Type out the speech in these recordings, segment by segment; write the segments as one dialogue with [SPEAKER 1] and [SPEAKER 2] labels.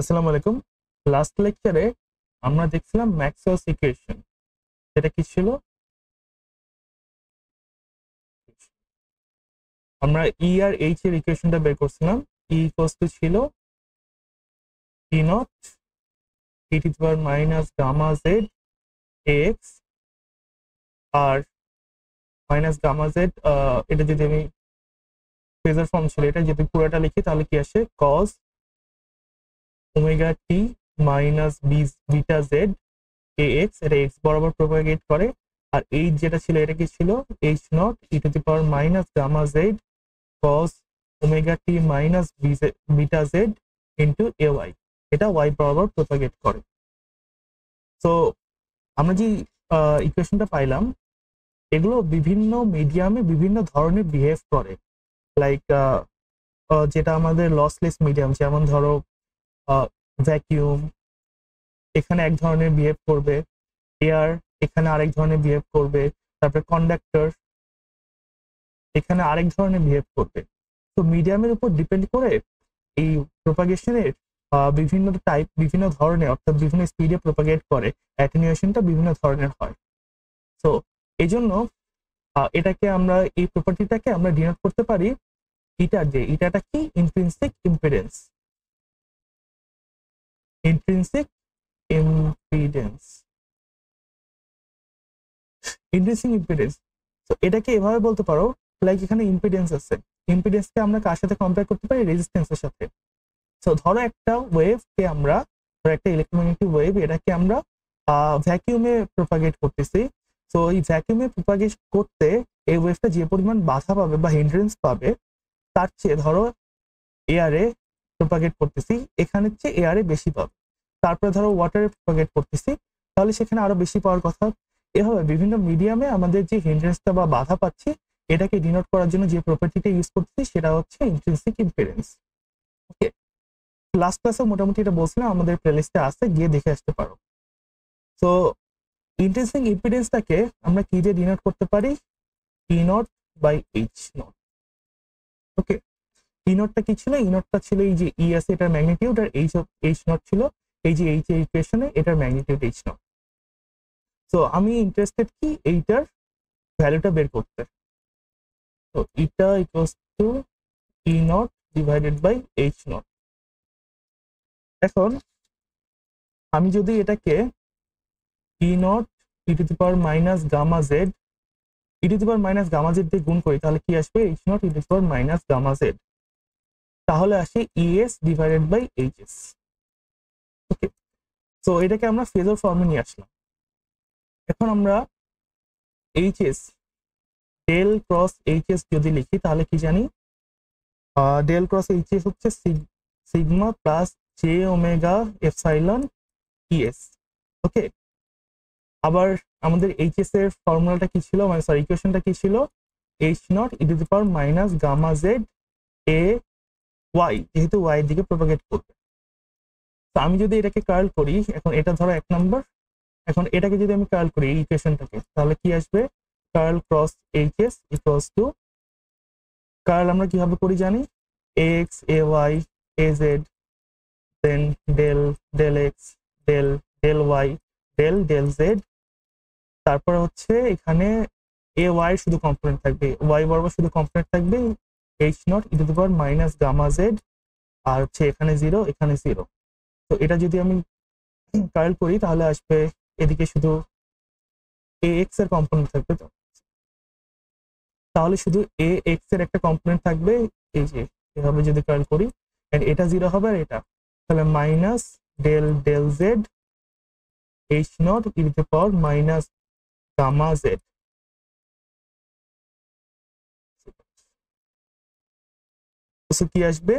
[SPEAKER 1] আসসালামু আলাইকুম। লাস্ট লেকচারে আমরা দেখছিলাম ম্যাক্সওয়েলস ইকুয়েশন। এটা কি ছিল? আমরা ই আর এইচ এর ইকুয়েশনটা বের করছিলাম। ই ইকুয়ালস টু ছিল T nought E to the power minus gamma Z X, আর মাইনাস গামা জেড, এটা যদি আমি ফেজার ফর্ম ছিল, এটা যদি পুরোটা লিখি তাহলে কি আসে? Cos omega T minus beta Z A X, এটা এক্স বরাবর প্রোপাগেট করে। আর এইচ যেটা ছিল এটা কি ছিল? H not E to the power minus gamma Z cos omega T minus beta Z into A Y, এটা ওয়াই বরাবর প্রোপাগেট করে। তো আমরা যে ইকুয়েশনটা পাইলাম, এগুলো বিভিন্ন মিডিয়ামে বিভিন্ন ধরনের বিহেভ করে। লাইক যেটা আমাদের লসলেস মিডিয়াম, যেমন ধরো ভ্যাকিউম, এখানে এক ধরনের বিহেভ করবে, এয়ার এখানে আরেক ধরনের বিহেভ করবে, তারপরে কন্ডাক্টর এখানে আরেক ধরনের বিহেভ করবে। তো মিডিয়ামের উপর ডিপেন্ড করে এই প্রোপাগেশনের বিভিন্ন টাইপ, বিভিন্ন ধরনের, অর্থাৎ বিভিন্ন স্পিডে প্রোপাগেট করে, অ্যাটেনুয়েশনটা বিভিন্ন ধরনের হয়। তো এই জন্য এটাকে আমরা, এই প্রপার্টিটাকে আমরা ডিনোট করতে পারি ইটা দিয়ে। ইটাটা কি? Intrinsic impedance. Intrinsic impedance, intrinsic impedance. তো এটাকে এভাবে বলতে পারো, লাইক এখানে ইম্পিডেন্স আছে, ইম্পিডেন্সকে আমরা কার সাথে কম্পেয়ার করতে পারি? রেজিস্ট্যান্সের সাথে। সো ধরো একটা ওয়েভকে আমরা, ধরো একটা ইলেকট্রোম্যাগনেটিক ওয়েভ, এটাকে আমরা ভ্যাকিউমে প্রোপাগেট করতেছি। সো এই ভ্যাকিউমে প্রোপাগেট করতে এই ওয়েভটা যে পরিমাণ বাধা পাবে বা হিন্ড্রেন্স পাবে, তার চেয়ে ধরো এয়ারে প্রোপাগেট করতেছি, এখানের চেয়ে এয়ারে বেশি পাবে। তারপরে ধরো ওয়াটারে প্রোপাগেট করতেছি, তাহলে সেখানে আরো বেশি পাওয়ার কথা। এভাবে বিভিন্ন মিডিয়ামে আমাদের যে হিন্ড্রেন্সটা বা বাধা পাচ্ছি, এটাকে ডিনোট করার জন্য যে প্রপার্টিটা ইউজ করতেছি সেটা হচ্ছে ইন্ট্রিনসিক ইম্পিডেন্স। ওকে, লাস্ট ক্লাসে মোটামুটি এটা বলছিলাম, আমাদের প্লেলিস্টে আছে, গিয়ে দেখে আসতে পারো। তো ইন্ট্রিনসিক ইম্পিডেন্সটাকে আমরা কি দিয়ে ডিনোট করতে পারি? E not by H not. ওকে, ই নটটা কি ছিল? ই নটটা ছিল এই যে ই আছে এটার ম্যাগনিটিউড, আর এইচ নট ছিল এই যে এইচ এর ইকুয়েশনে এটার ম্যাগনিটিউড এইচ নট। তো আমি ইন্টারেস্টেড কি এইটার ভ্যালুটা বের করতে। তো eta equals to E not divided by H nought. এখন আমি যদি এটাকে E nought E to the power minus gamma Z, E to the power minus gamma Z দিয়ে গুণ করি, তাহলে কি আসবে? H not E to the power minus gamma Z, তাহলে আসে ES divided by HS. Okay, তো এটাকে আমরা ফেজর ফর্মে নিয়ে আসলাম। এখন আমরা এইচএস, ডেল ক্রস এইচএস যদি লিখি তাহলে কি জানি? ডেল ক্রস এইচএস হচ্ছে sigma plus J omega epsilon ES. Okay, আবার আমাদের এইচএস এর ফর্মুলাটা কি ছিল, মানে সরি ইকুয়েশনটা কি ছিল? H not E to the power minus gamma Z A Y, যেহেতু ওয়াই এর দিকে প্রোপাগেট করবে। তো আমি যদি এটাকে কার্ল করি, এখন এটা ধরো 1 নম্বর, এখন এটাকে যদি আমি কার্ল করি এই ইকুয়েশনটাকে, তাহলে কি আসবে? Curl cross HS equals to, curl আমরা কিভাবে করি জানি? X A Y A Z, then del del X del del Y del del Z, তারপর হচ্ছে এখানে এ ওয়াই শুধু কম্পোনেন্ট থাকবে, ওয়াই বরাবর শুধু কম্পোনেন্ট থাকবে, H not E to the power minus gamma Z, আর হচ্ছে এখানে 0 এখানে 0। তো এটা যদি আমি কার্ল করি তাহলে আসবে এদিকে শুধু এ এক্স এর কম্পোনেন্ট থাকবে। তো তাহলে শুধু এ এক্স এর একটা কম্পোনেন্ট থাকবে, এই যে এভাবে যদি কার্ল করি, এন্ড এটা 0 হবে, আর এটা তাহলে minus del del Z H not E to the power minus gamma Z. কি আসবে?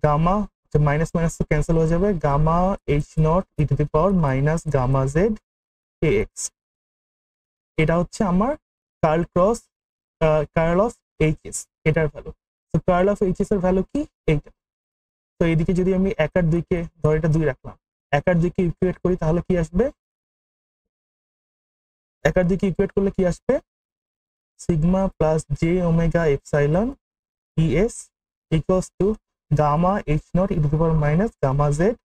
[SPEAKER 1] গামা, মাইনাস মাইনাস তো ক্যান্সেল হয়ে যাবে, gamma H not E to the power minus gamma Z A X. এটা হচ্ছে আমার curl cross curl of HS, এটার value. তো কার্ল অফ এইচএস এর ভ্যালু কি? এইটা। তো এইদিকে যদি আমি 1 আর 2 কে, ধর এটা 2 রাখলাম, 1 আর 2 কে ইকুয়েট করি তাহলে কি আসবে? 1 আর 2 কে ইকুয়েট করলে কি আসবে? Sigma plus J omega epsilon ES equals to, gamma H not E to the power minus gamma Z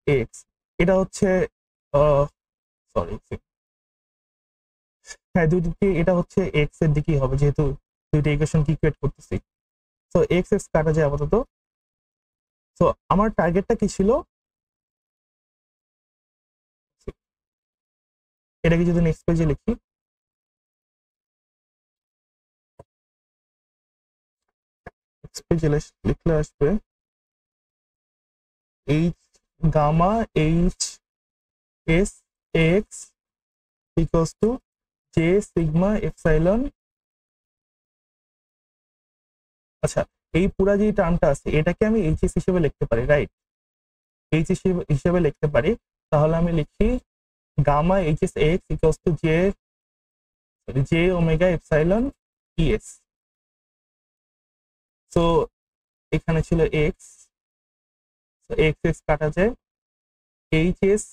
[SPEAKER 1] X. এটা হচ্ছে সরি, হ্যাঁ দুইটি, এটা হচ্ছে এক্স এর দিকেই হবে যেহেতু দুইটা ইকুয়েশন কি ক্রিয়েট করতেছি। সো এক্স এক্স কাটা যায় আপাতত। সো আমার টার্গেটটা কি ছিল, এটাকে যদি নেক্সট পেজে লিখি, নেক্সট পেজে লিখলে আসবে H gamma H S X equals to J sigma epsilon. আচ্ছা, এই পুরা যে টার্মটা আছে এটাকে আমি এইচএস হিসেবে লিখতে পারি, রাইট? এইচ হিসেবে লিখতে পারি। তাহলে আমি লিখি gamma HS X equals to J omega epsilon ES. So এখানে ছিল এক্স, এক্স এক্স কাটা যায়। এইচএস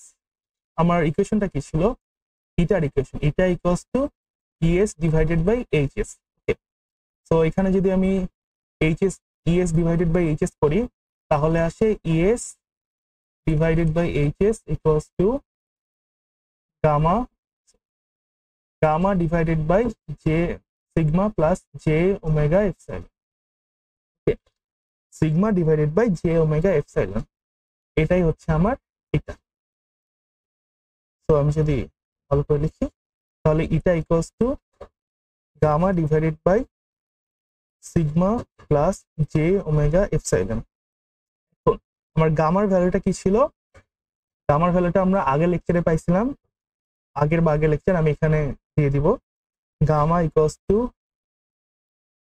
[SPEAKER 1] আমার ইকুয়েশনটা কি ছিল, ইটার equation, eta equals to ES divided by HS. Okay, so এখানে যদি আমি HS ES divided by HS করি তাহলে আসে ES divided by HS equals to gamma gamma divided by J sigma plus J omega epsilon. Okay, sigma divided by J omega epsilon, এটাই হচ্ছে আমার এটা। সো আমি যদি ভালো করে লিখি তাহলে eta equals to gamma divided by sigma plus J omega epsilon. এখন আমার গামার ভ্যালুটা কি ছিল, গামার ভ্যালুটা আমরা আগের লেকচারে পাইছিলাম, আগের লেকচার আমি এখানে দিয়ে দিব। Gamma equals to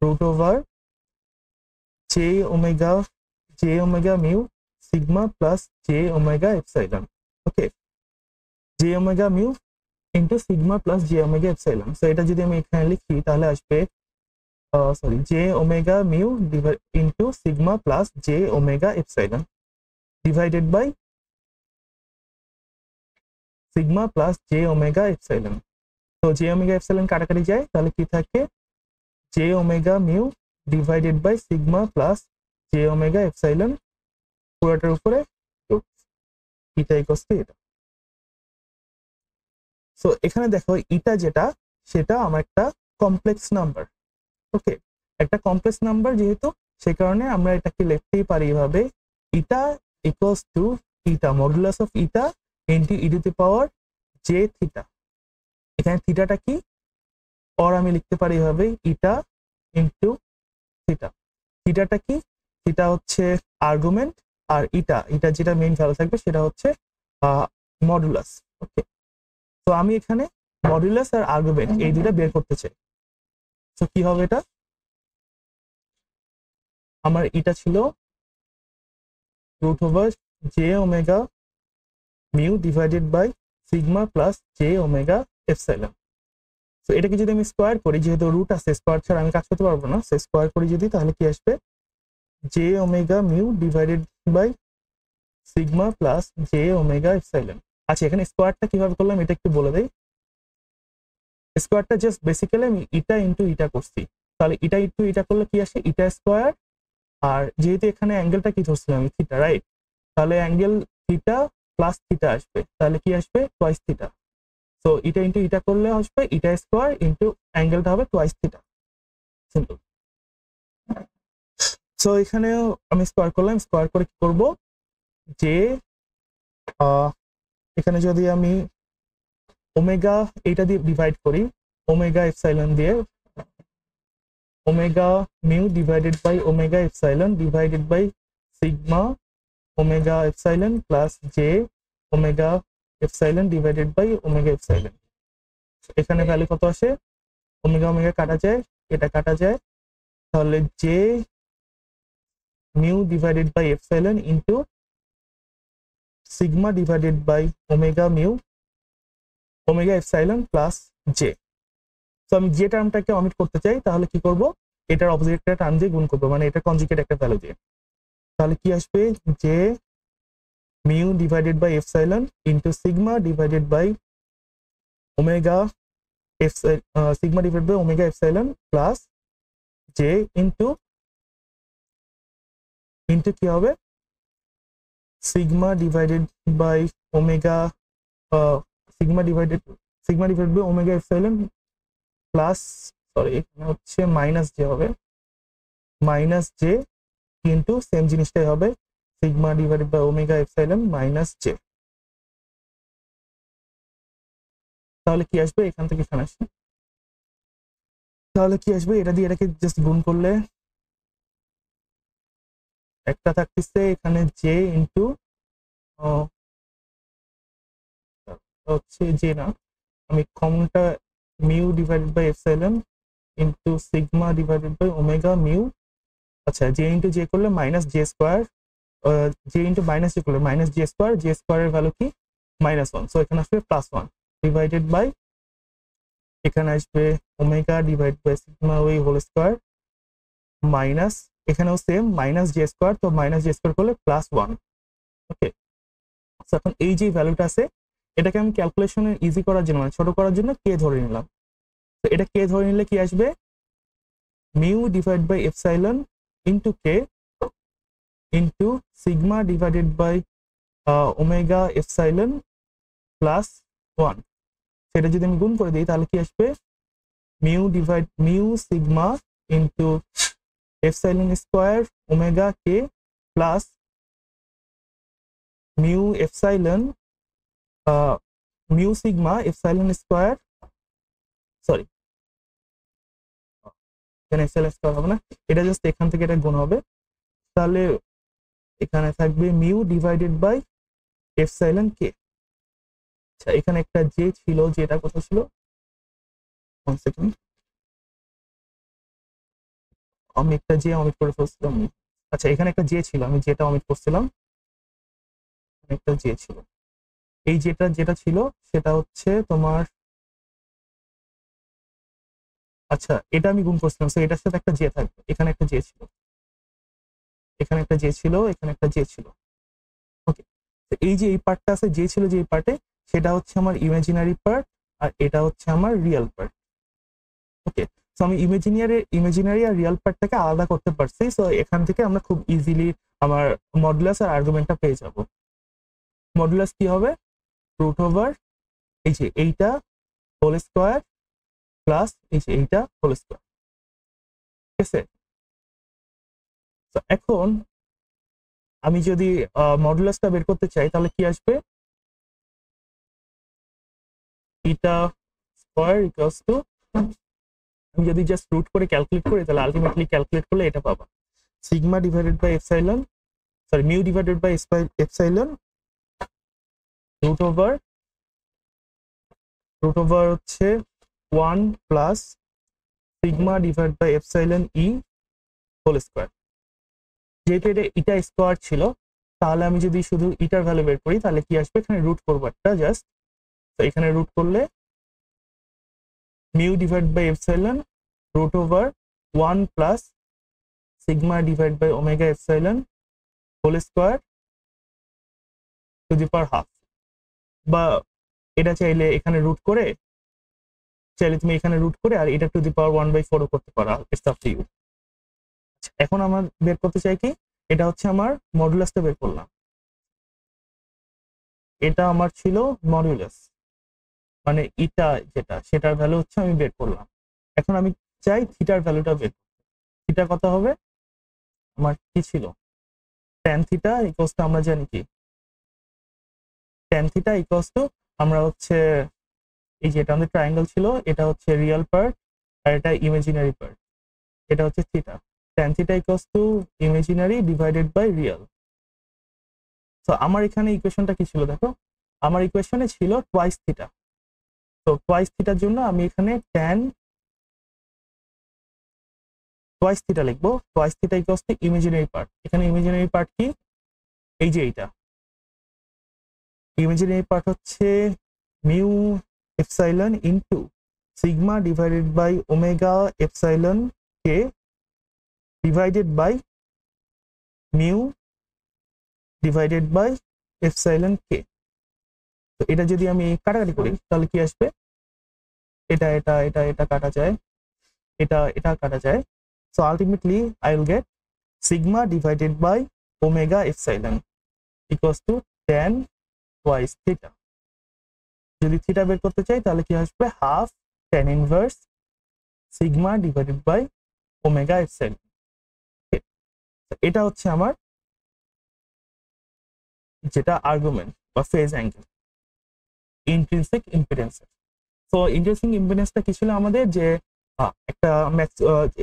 [SPEAKER 1] root over J omega mu sigma plus J omega epsilon. Okay, J omega mu into sigma plus J omega epsilon. So এটা যদি আমি এখানে লিখি তাহলে আসবে sorry J omega mu into sigma plus J omega epsilon divided by sigma plus J omega epsilon. তো J omega epsilon কাটাকাটি যায়, তাহলে কি থাকে J omega mu divided by sigma plus J omega epsilon পুরোটার উপরে ইটা ইকুয়ালস টু এটা। So এখানে দেখো ইটা যেটা সেটা আমার একটা কমপ্লেক্স নাম্বার। ওকে, একটা কমপ্লেক্স নাম্বার যেহেতু সে কারণে আমরা এটাকে লিখতেই পারি এভাবে eta equals to eta modulus of eta into E to the power J theta. এখানে থিটাটা কি, আর আমি লিখতে পারি এভাবে ইটা ইনটু থিটা। থিটাটা কি, থিটা হচ্ছে আর্গুমেন্ট আর ইটা যেটা মেইন ভ্যালু থাকবে সেটা হচ্ছে মডুলাস। ওকে, তো আমি এখানে মডুলাস আর আর্গুমেন্ট এই দুটো বের করতে চাই। তো কি হবে এটা, আমার এটা ছিল root over J omega mu divided by sigma plus J omega epsilon. তো এটাকে যদি আমি স্কোয়ার করি, যেহেতু রুট আছে স্কোয়ার ছাড়া আমি কাজ করতে পারবো না, সে স্কোয়ার করি যদি তাহলে কি আসবে J omega mu divided by sigma plus J omega epsilon. আচ্ছা, এখানে স্কোয়ারটা কিভাবে করলাম এটা একটু বলে দেই। স্কোয়ারটা জাস্ট বেসিক্যালি আমি ইটা ইন্টু ইটা করছি, তাহলে ইটা ইন্টু ইটা করলে কি আসে ইটা স্কোয়ার, আর যেহেতু এখানে অ্যাঙ্গেলটা কি ধরছিলাম আমি থিটা, রাইট? তাহলে অ্যাঙ্গেল থিটা প্লাস থিটা আসবে, তাহলে কি আসবে টুয়াইস থিটা। সো ইটা ইন্টু ইটা করলে আসবে ইটা স্কোয়ার ইন্টু অ্যাঙ্গেলটা হবে টুয়াইস থিটা, সিম্পল। সো এখানেও আমি স্কোয়ার করলাম, স্কোয়ার করে কি করব যে এখানে যদি আমি ওমেগা এইটা দিয়ে ডিভাইড করি, ওমেগা এপসাইলন দিয়ে, omega mu divided by omega epsilon divided by sigma omega epsilon plus J omega epsilon divided by omega epsilon. এখানে ভ্যালু কত আসে, ওমেগা ওমেগা কাটা যায়, এটা কাটা যায়, তাহলে J mu divided by epsilon into sigma divided by omega mu omega epsilon plus J. তো আমি যে টার্মটাকে অমিট করতে চাই তাহলে কি করব, এটার অপোজিট একটা টার্ম দিয়ে গুণ করবো, মানে এটা কনজুগেট একটা ভ্যালু দিয়ে। তাহলে কি আসবে J mu divided by epsilon into sigma divided by omega sigma divided by omega epsilon plus J into into কি হবে sigma divided by omega, sigma divided by omega epsilon plus, sorry এখানে হচ্ছে minus J হবে, minus J into same জিনিসটাই হবে sigma divided by omega epsilon minus J. তাহলে কি আসবে এখান থেকে এখানে আসবে, তাহলে কি আসবে এটা দিয়ে এটাকে জাস্ট গুণ করলে একটা থাকতেছে এখানে জে ইনটু হচ্ছে জে না, আমি কমনটা mu divided by epsilon into sigma divided by omega mu, আচ্ছা জে ইনটু জে করলে minus J square, J into minus J করলে মাইনাস জে স্কোয়ারের ভ্যালু কি -1, সো এখানে আসবে +1 ডিভাইডেড বাই এখানে আসবে ওমেগা ডিভাইড বাই সিগমা ওই হোল স্কোয়ার মাইনাস এখানেও সেম মাইনাস জে স্কোয়ার, তো মাইনাস জে স্কোয়ার করলে +1। ওকে, এখন এই যে ভ্যালুটা আছে এটাকে আমি ক্যালকুলেশনে ইজি করার জন্য মানে ছোট করার জন্য কে ধরে নিলাম, তো এটা কে ধরে নিলে কি আসবে mu divide by epsilon into k into sigma divided by omega epsilon +1, সেটা যদি আমি গুণ করে দিই তাহলে কি আসবে mu sigma into epsilon square omega কে plus mu epsilon mu sigma epsilon square, sorry এখানে এপসাইলন স্কোয়ার হবে না, এটা জাস্ট এখান থেকে এটা গুণ হবে, তাহলে এখানে থাকবে মিউ ডিভাইডেড বাই এপসাইলন কে। আচ্ছা এখানে একটা জে ছিল, যেটা কোথায় ছিল 1 সেকেন্ড, আমি একটা জে অমিট করে ফেলছিলাম, আচ্ছা এখানে একটা জে ছিল আমি যেটা অমিট করছিলাম, একটা জে ছিল, এই যেটা ছিল সেটা হচ্ছে তোমার, আচ্ছা এটা আমি গুণ করছিলাম, সো এটার সাথে একটা জে থাকবে, এখানে একটা জে ছিল, এখানে একটা জে ছিল, এখানে একটা জে ছিল। ওকে, তো এই যে এই পার্টটা আছে জে ছিল যে এই পার্টে, সেটা হচ্ছে আমার ইমাজিনারি পার্ট আর এটা হচ্ছে আমার রিয়েল পার্ট। ওকে, সো আমি ইমাজিনারি আর রিয়েল পার্টটাকে আলাদা করতে পারছি, সো এখান থেকে আমরা খুব ইজিলি আমার মডুলাস আর আর্গুমেন্টটা পেয়ে যাব। মডুলাস কি হবে রুট ওভার এই যে এইটা হোল স্কোয়ার প্লাস এই যে এইটা হোল স্কোয়ার, ঠিক আছে। তো এখন আমি যদি মডুলাসটা বের করতে চাই তাহলে কি আসবে এটা স্কোয়ার ইকুয়ালস টু, আমি যদি জাস্ট রুট করে ক্যালকুলেট করি তাহলে আলটিমেটলি ক্যালকুলেট করলে এটা পাবা sigma divided by epsilon, sorry mu divided by epsilon root over হচ্ছে 1 plus sigma divide by epsilon ই হোল স্কোয়ার। যেহেতু এটা স্কোয়ার ছিল তাহলে আমি যদি শুধু ইটার ভ্যালু বের করি তাহলে কি আসবে, এখানে রুট করবো একটা জাস্ট, তো এখানে রুট করলে mu divide by epsilon root over 1 plus sigma divide by omega epsilon whole square to the power half, বা এটা চাইলে এখানে রুট করে চাইলে তুমি এখানে রুট করে আর এটা টু দি পাওয়ার 1/4 করতে পারো, ইটস আপ টু ইউ। এখন আমার বের করতে চাই কি, এটা হচ্ছে আমার মডুলাসটা বের করলাম, এটা আমার ছিল মডুলাস মানে ইটা যেটা সেটার ভ্যালু হচ্ছে আমি বের করলাম। এখন আমি চাই থিটার ভ্যালুটা বের করতে, থিটা কত হবে আমার কি ছিল tan থিটা ইকুয়ালস টু, আমরা জানি কি tan থিটা ইকুয়ালস টু, আমরা হচ্ছে এই যে এটা আমাদের ট্রায়াঙ্গেল ছিল, এটা হচ্ছে রিয়েল পার্ট আর এটা ইমাজিনারি পার্ট, এটা হচ্ছে theta, tan theta equals to imaginary divided by real. তো আমার এখানে ইকুয়েশনটা কি ছিল দেখো, আমার ইকুয়েশনে ছিল টুয়াইস থিটা, তো টুয়াইস থিটার জন্য আমি এখানে tan টুয়াইস থিটা লিখবো, twice theta equals to imaginary part, এখানে ইমাজিনারি পার্ট কি এই যে এইটা, ইমাজিনারি পার্ট হচ্ছে mu epsilon into sigma divided by omega epsilon কে divided by mu divided by epsilon কে। তো এটা যদি আমি কাটাকাটি করি তাহলে কি আসবে, এটা এটা এটা এটা কাটা যায়, এটা এটা কাটা যায়, so ultimately I will get sigma divided by omega epsilon equals to tan twice theta. যদি থিটা বের করতে চাই তাহলে কি আসবে half tan inverse sigma divided by omega epsilon. এটা হচ্ছে আমার যেটা আর্গুমেন্ট বা phase angle intrinsic impedance. So intrinsic ইম্পিডেন্সটা কি ছিল আমাদের, যে একটা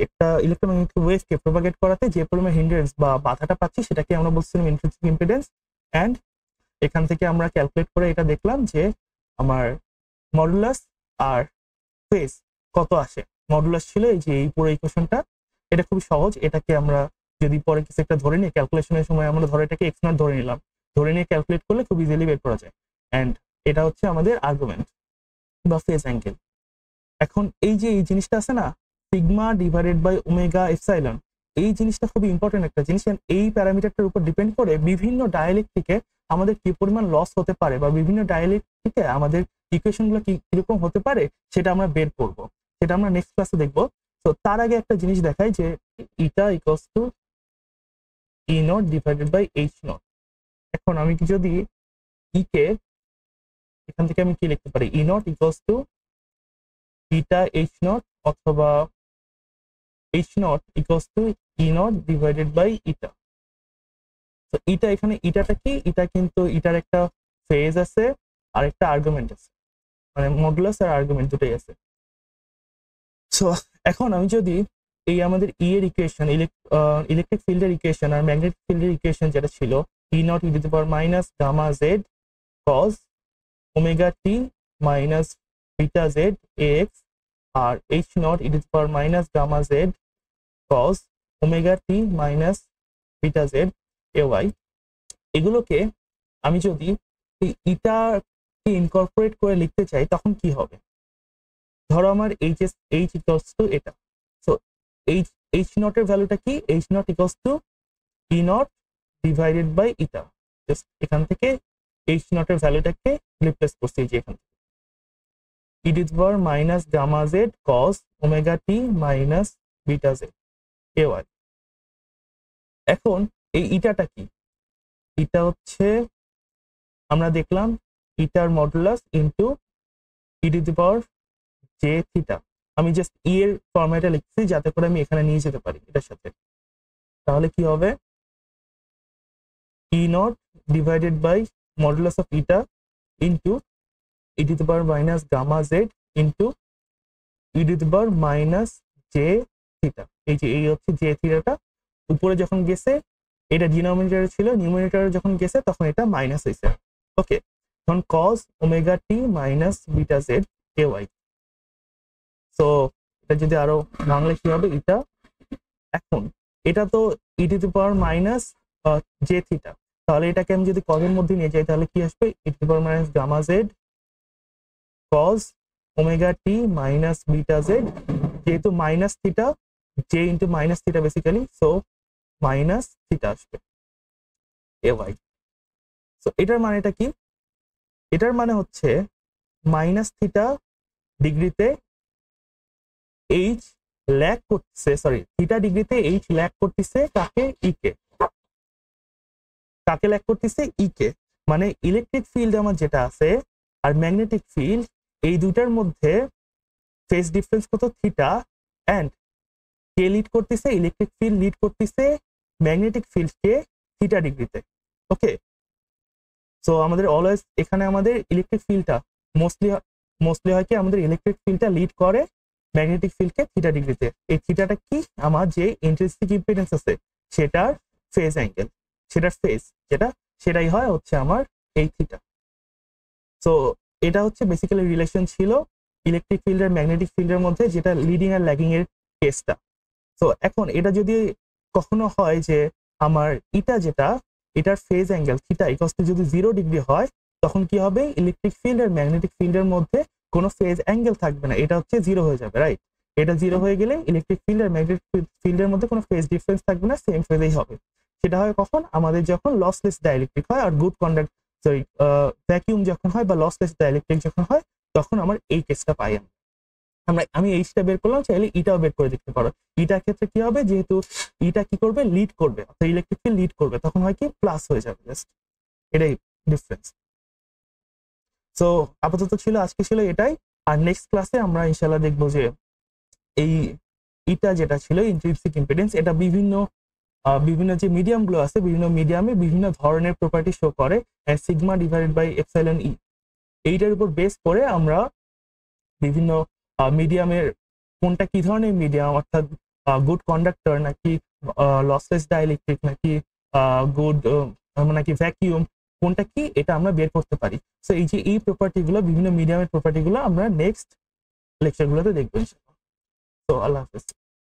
[SPEAKER 1] একটা ইলেকট্রোম্যাগনেটিক ওয়েভকে প্রপাগেট করাতে যে পরিমাণ হিন্ড্রেন্স বা বাধাটা পাচ্ছি সেটাকে আমরা বলছিলাম ইন্ট্রিনসিক ইম্পিডেন্স। অ্যান্ড এখান থেকে আমরা ক্যালকুলেট করে এটা দেখলাম যে আমার মডুলাস আর ফেজ কত আসে। মডুলাস ছিল এই যে এই পুরো ইকুয়েশনটা, এটা খুব সহজ। এটাকে আমরা যদি পরে কিছু একটা ধরে নিই, ক্যালকুলেশনের সময় আমরা ধরে এটাকে এক্স নট ধরে নিলাম, ধরে নিয়ে ক্যালকুলেট করলে খুব ইজিলি বের করা যায়। অ্যান্ড এটা হচ্ছে আমাদের আর্গুমেন্ট বা ফেজ অ্যাঙ্গেল। এখন এই যে এই জিনিসটা আছে না, sigma divided by omega epsilon, এই জিনিসটা খুব ইম্পর্টেন্ট একটা জিনিস। এই প্যারামিটারটার উপর ডিপেন্ড করে বিভিন্ন ডায়ালেকট্রিকে আমাদের কি পরিমাণ লস হতে পারে বা বিভিন্ন ডায়ালেকট্রিকে আমাদের ইকুয়েশনগুলো কিরকম হতে পারে সেটা আমরা বের করব, সেটা আমরা নেক্সট ক্লাসে দেখবো। তো তার আগে একটা জিনিস দেখাই যে eta equals to E not divided by H nought. এখন আমি কি যদি ই কে এখান থেকে আমি কি লিখতে পারি, E nought equals to eta H nought অথবা H not equals to E not divided by eta. তো ইটা, এখানে ইটাটা কি, ইটা কিন্তু ইটার একটা ফেজ আছে আর একটা আর্গুমেন্ট আছে, মানে মডুলাস আর আর্গুমেন্ট দুটোই আছে। সো এখন আমি যদি এই আমাদের ই এর ইকুয়েশন, ইলেকট্রিক ফিল্ডের ইকুয়েশন আর ম্যাগনেটিক ফিল্ডের ইকুয়েশন যেটা ছিল E nought E to the power minus gamma Z cos omega T minus beta Z X আর H not E to the power minus gamma Z cos omega T minus beta Z A Y, এগুলোকে আমি যদি এই ইটাকে incorporate করে লিখতে চাই তখন কি হবে। ধরো আমার এইচ ইকুয়ালস টু এটা, সো এইচ নটের ভ্যালুটা কি, H not equals to E not divided by eta. Just এখান থেকে এইচ নটের ভ্যালুটাকে রিপ্লেস করছি যে এখান থেকে E to the power minus gamma Z cos omega T minus beta Z A Y. এখন এই ইটাটা কি, ইটা হচ্ছে আমরা দেখলাম ইটার modulus into E to the power J theta. আমি জাস্ট ই এর ফরম্যাটে লিখছি যাতে করে আমি এখানে নিয়ে যেতে পারি এটার সাথে। তাহলে কি হবে, E not divided by modulus of eta into E to the power minus gamma Z into E to the power minus J theta. এই যে এই হচ্ছে জে থিটাটা, উপরে যখন গেছে এটা ডিনোমিনেটরে ছিল, নিউমিনেটরে যখন গেছে তখন এটা মাইনাস হয়েছে। ওকে, তখন cause omega T minus beta Z A Y. So এটা যদি আরো বাংলা কি হবে এটা, এখন এটা তো E to the power minus J theta, তাহলে এটাকে আমি যদি কজের মধ্যে নিয়ে যাই তাহলে কি আসবে, E to the power minus gamma Z cos omega T minus beta Z, যেহেতু minus theta J into minus theta basically, so minus theta আসবে এ ওয়াই। সো এটার মানেটা কি, এটার মানে হচ্ছে মাইনাস থিটা ডিগ্রিতে এইচ ল্যাগ করতেছে, সরি থিটা ডিগ্রিতে এইচ ল্যাগ করতেছে কাকে, ই কে, কাকে ল্যাগ করতেছে, ই কে। মানে ইলেকট্রিক ফিল্ড আমার যেটা আছে আর ম্যাগনেটিক ফিল্ড, এই দুটার মধ্যে ফেজ ডিফারেন্স কত, থিটা। অ্যান্ড কে লিড করতেছে, ইলেকট্রিক ফিল্ড লিড করতেছে ম্যাগনেটিক ফিল্ডকে থিটা ডিগ্রিতে। ওকে, সো আমাদের অলওয়েজ এখানে আমাদের ইলেকট্রিক ফিল্ডটা মোস্টলি হয় কি, আমাদের ইলেকট্রিক ফিল্ডটা লিড করে ম্যাগনেটিক ফিল্ডকে থিটা ডিগ্রিতে। এই থিটাটা কি, আমার যে ইন্ট্রিনসিক ইম্পিডেন্স আছে সেটার ফেজ অ্যাঙ্গেল, সেটার ফেজ যেটা, সেটাই হয় হচ্ছে আমার এই থিটা। সো এটা হচ্ছে বেসিক্যালি রিলেশন ছিল ইলেকট্রিক ফিল্ড আর ম্যাগনেটিক ফিল্ডের মধ্যে, যেটা লিডিং আর ল্যাগিং এর কেসটা। সো এখন এটা যদি কখনো হয় যে আমার ইটা যেটা, এটার phase angle theta equals two যদি 0 ডিগ্রি হয়, তখন কি হবে, ইলেকট্রিক ফিল্ড আর ম্যাগনেটিক ফিল্ডের মধ্যে কোনো ফেজ অ্যাঙ্গেল থাকবে না, এটা হচ্ছে 0 হয়ে যাবে, রাইট। এটা 0 হয়ে গেলে ইলেকট্রিক ফিল্ড আর ম্যাগনেটিক ফিল্ডের মধ্যে কোনো ফেজ ডিফারেন্স থাকবে না, সেম ফেজেই হবে। সেটা হয় কখন, আমাদের যখন লসলেস ডাইইলেকট্রিক হয় আর গুড কন্ডাক্ট, সরি ভ্যাকিউম যখন হয় বা লসলেস ডাইইলেকট্রিক যখন হয়, তখন আমার এই কেসটা পাই আমি। আমি এইচটা বের করলাম, চাইলে ইটাও বের করে দেখতে পারো। ইটার ক্ষেত্রে কি হবে, যেহেতু ইটা কি করবে, লিড করবে, অর্থাৎ ইলেকট্রিক ফিল্ড লিড করবে, তখন হয় কি প্লাস হয়ে যাবে, জাস্ট এটাই ডিফারেন্স। সো আপাতত আজকে ছিল এটাই। আর নেক্সট ক্লাসে আমরা ইনশাল্লাহ দেখবো যে এই ইটা যেটা ছিল ইন্ট্রিনসিক ইম্পিডেন্স, এটা বিভিন্ন যে মিডিয়াম গুলো আছে, বিভিন্ন মিডিয়ামে বিভিন্ন ধরনের প্রপার্টি শো করে, সিগমা ডিভাইডেড বাই এপসাইলন ই। এইটার উপর বেস করে আমরা বিভিন্ন মিডিয়ামের কোনটা কি ধরনের মিডিয়াম, অর্থাৎ গুড কন্ডাক্টর নাকি লসলেস ডাইইলেকট্রিক নাকি গুড নাকি ভ্যাকিউম, কোনটা কি, এটা আমরা বের করতে পারি। সো এই প্রপার্টিগুলো, বিভিন্ন মিডিয়ামের প্রপার্টিগুলো আমরা নেক্সট লেকচারগুলোতে দেখবো ইনশাআল্লাহ। তো আল্লাহ হাফেজ।